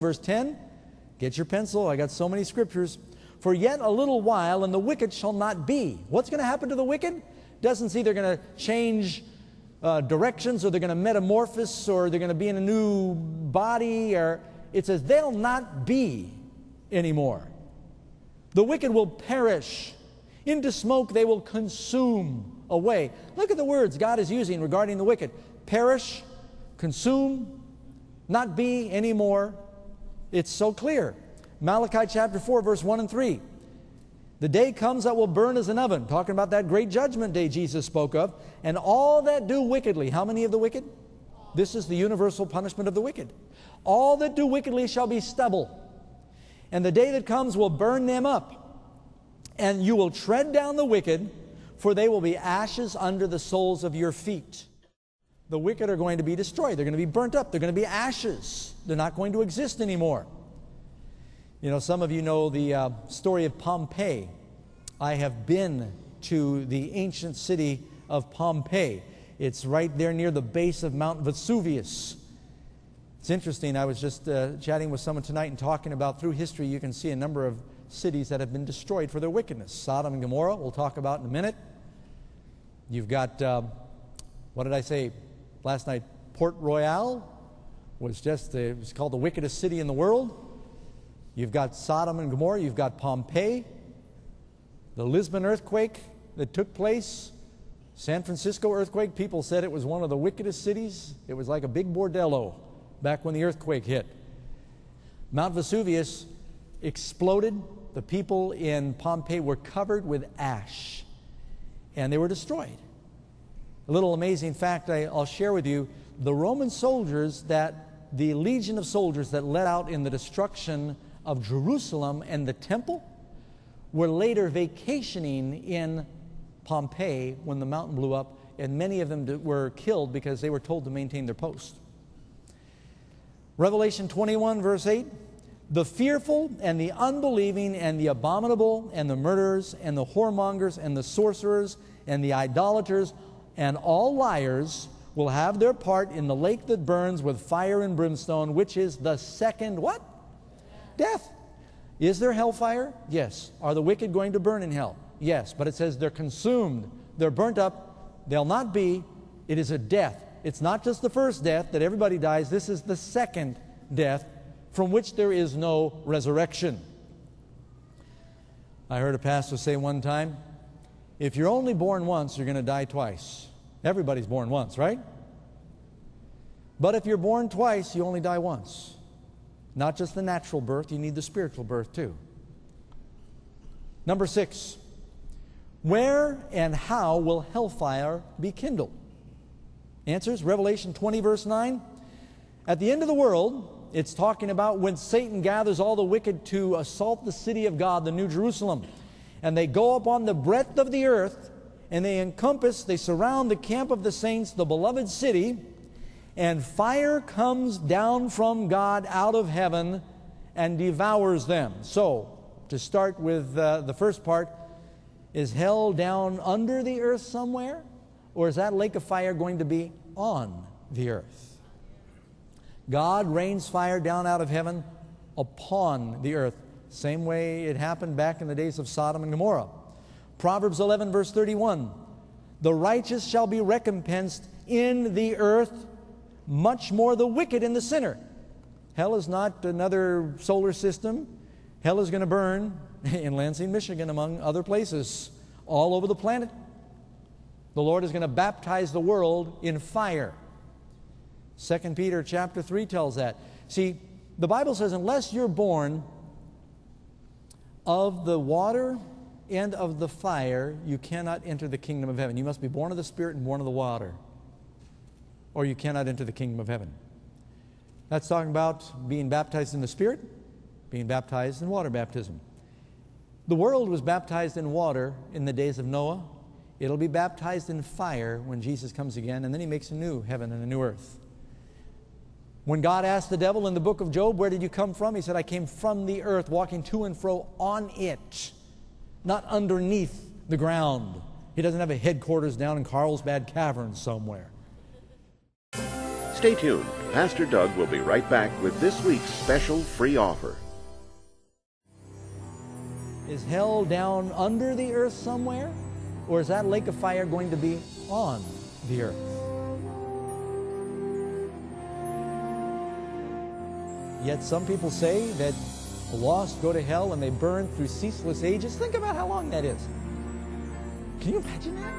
Verse 10, get your pencil. I got so many scriptures. For yet a little while, and the wicked shall not be. What's going to happen to the wicked? Doesn't say they're going to change directions, or they're going to metamorphose, or they're going to be in a new body, or it says they'll not be anymore. The wicked will perish. Into smoke they will consume away. Look at the words God is using regarding the wicked. Perish, consume, not be anymore. It's so clear. Malachi chapter 4, verse 1 and 3. The day comes that will burn as an oven. Talking about that great judgment day Jesus spoke of. And all that do wickedly. How many of the wicked? This is the universal punishment of the wicked. All that do wickedly shall be stubble. And the day that comes will burn them up. And you will tread down the wicked, for they will be ashes under the soles of your feet. The wicked are going to be destroyed. They're going to be burnt up. They're going to be ashes. They're not going to exist anymore. You know, some of you know the story of Pompeii. I have been to the ancient city of Pompeii. It's right there near the base of Mount Vesuvius. It's interesting. I was just chatting with someone tonight and talking about through history you can see a number of cities that have been destroyed for their wickedness. Sodom and Gomorrah, we'll talk about in a minute. You've got, what did I say last night? Port Royal was just, it was called the wickedest city in the world. You've got Sodom and Gomorrah. You've got Pompeii. The Lisbon earthquake that took place. San Francisco earthquake. People said it was one of the wickedest cities. It was like a big bordello back when the earthquake hit. Mount Vesuvius exploded. The people in Pompeii were covered with ash. And they were destroyed. A little amazing fact I'll share with you. The Roman soldiers the legion of soldiers that led out in the destruction of Jerusalem and the temple were later vacationing in Pompeii when the mountain blew up, and many of them were killed because they were told to maintain their post. Revelation 21 verse 8, the fearful and the unbelieving and the abominable and the murderers and the whoremongers and the sorcerers and the idolaters and all liars will have their part in the lake that burns with fire and brimstone, which is the second what? Death. Is there hellfire? Yes. Are the wicked going to burn in hell? Yes. But it says they're consumed. They're burnt up. They'll not be. It is a death. It's not just the first death that everybody dies. This is the second death from which there is no resurrection. I heard a pastor say one time, if you're only born once, you're going to die twice. Everybody's born once, right? But if you're born twice, you only die once. Not just the natural birth, you need the spiritual birth too. Number 6, where and how will hellfire be kindled? Answers, Revelation 20 verse 9. At the end of the world, it's talking about when Satan gathers all the wicked to assault the city of God, the New Jerusalem. And they go upon the breadth of the earth, and they surround the camp of the saints, the beloved city, and fire comes down from God out of heaven and devours them. So, to start with the first part, is hell down under the earth somewhere? Or is that lake of fire going to be on the earth? God rains fire down out of heaven upon the earth. Same way it happened back in the days of Sodom and Gomorrah. Proverbs 11 verse 31. The righteous shall be recompensed in the earth, much more the wicked and the sinner. Hell is not another solar system. Hell is going to burn in Lansing, Michigan, among other places, all over the planet. The Lord is going to baptize the world in fire. 2 Peter chapter 3 tells that. See, the Bible says unless you're born of the water and of the fire, you cannot enter the kingdom of heaven. You must be born of the Spirit and born of the water, or you cannot enter the kingdom of heaven. That's talking about being baptized in the Spirit, being baptized in water baptism. The world was baptized in water in the days of Noah. It'll be baptized in fire when Jesus comes again, and then He makes a new heaven and a new earth. When God asked the devil in the book of Job, where did you come from? He said, I came from the earth, walking to and fro on it, not underneath the ground. He doesn't have a headquarters down in Carlsbad Caverns somewhere. Stay tuned. Pastor Doug will be right back with this week's special free offer. Is hell down under the earth somewhere? Or is that lake of fire going to be on the earth? Yet some people say that the lost go to hell and they burn through ceaseless ages. Think about how long that is. Can you imagine that?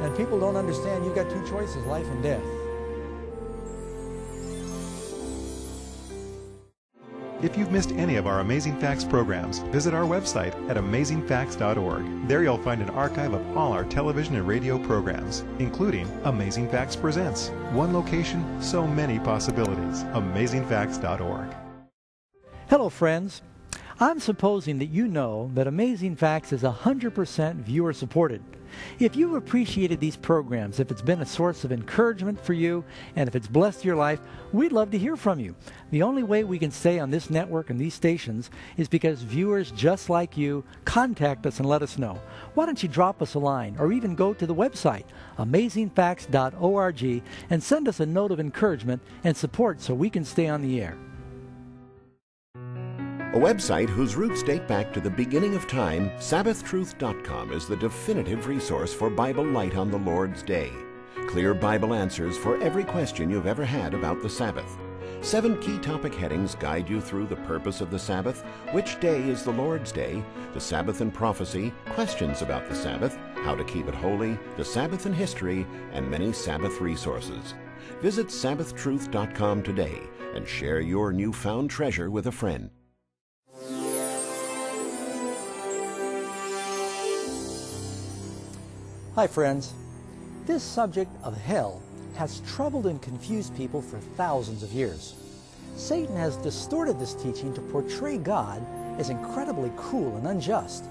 And people don't understand you've got two choices, life and death. If you've missed any of our Amazing Facts programs, visit our website at amazingfacts.org. There you'll find an archive of all our television and radio programs, including Amazing Facts Presents. One location, so many possibilities. amazingfacts.org. Hello, friends. I'm supposing that you know that Amazing Facts is 100% viewer supported. If you've appreciated these programs, if it's been a source of encouragement for you, and if it's blessed your life, we'd love to hear from you. The only way we can stay on this network and these stations is because viewers just like you contact us and let us know. Why don't you drop us a line or even go to the website, amazingfacts.org, and send us a note of encouragement and support so we can stay on the air. A website whose roots date back to the beginning of time, SabbathTruth.com is the definitive resource for Bible light on the Lord's Day. Clear Bible answers for every question you've ever had about the Sabbath. 7 key topic headings guide you through the purpose of the Sabbath, which day is the Lord's Day, the Sabbath and prophecy, questions about the Sabbath, how to keep it holy, the Sabbath and history, and many Sabbath resources. Visit SabbathTruth.com today and share your newfound treasure with a friend. Hi, friends. This subject of hell has troubled and confused people for thousands of years. Satan has distorted this teaching to portray God as incredibly cruel and unjust.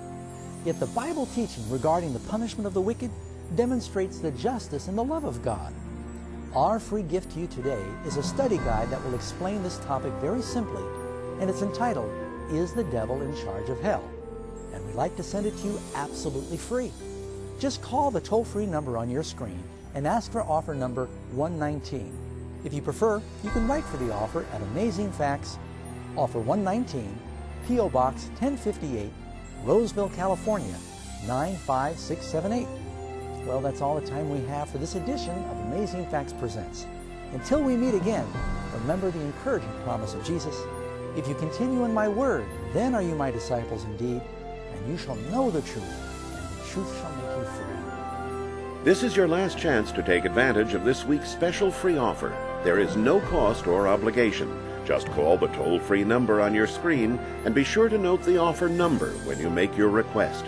Yet the Bible teaching regarding the punishment of the wicked demonstrates the justice and the love of God. Our free gift to you today is a study guide that will explain this topic very simply, and it's entitled, Is the Devil in Charge of Hell? And we'd like to send it to you absolutely free. Just call the toll-free number on your screen and ask for offer number 119. If you prefer, you can write for the offer at Amazing Facts, offer 119, P.O. Box 1058, Roseville, California, 95678. Well, that's all the time we have for this edition of Amazing Facts Presents. Until we meet again, remember the encouraging promise of Jesus, if you continue in my word, then are you my disciples indeed, and you shall know the truth, and the truth shall make you free. This is your last chance to take advantage of this week's special free offer. There is no cost or obligation. Just call the toll-free number on your screen and be sure to note the offer number when you make your request.